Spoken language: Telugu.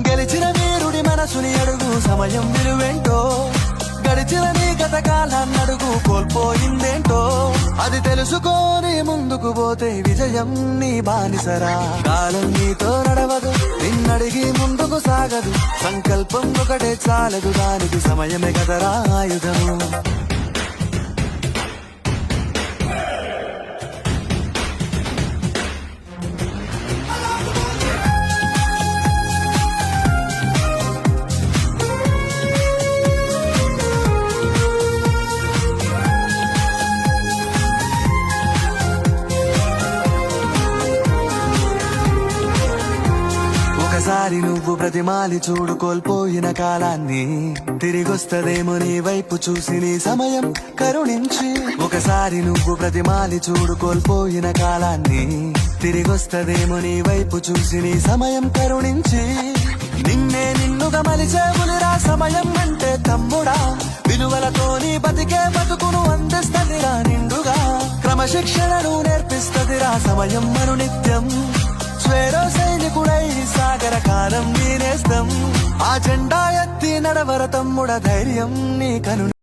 గెలిచిన వీరుడి మనసుని అడుగు సమయం విలువేంటో, గడిచిన నీ గత కాలాన్నడుగు కోల్పోయిందేంటో, అది తెలుసుకొని ముందుకు పోతే విజయం నీ బానిసరా. కాలం నీతో నడవదు, నిన్నడిగి ముందుకు సాగదు, సంకల్పం ఒకటే చాలదు, దానికి సమయమే కదరా ఆయుధము. ఒకసారి నువ్వు ప్రతిమాలి చూడు కోల్పోయిన కాలాన్ని, తిరిగొస్తదేమో నీ వైపు చూసి నీ సమయం కరుణించి. ఒకసారి నువ్వు ప్రతిమాలి చూడు కోల్పోయిన కాలాన్ని, తిరిగొస్తదేమో నీ వైపు చూసి నీ సమయం కరుణించి. నిన్నే నిన్నుగా మలిచేవులిరా సమయం అంటే తమ్ముడా, విలువలతో నీ బతికే బతుకును అందిస్తదిరా నిండుగా, క్రమశిక్షణను నేర్పిస్తదిరా సమయం మను నిత్యం. స్వేరో సైనికుడై సాగర కాలం నేనేస్తం, ఆ జెండా ఎత్తి నడవర తమ్ముడ ధైర్యం నీ కను.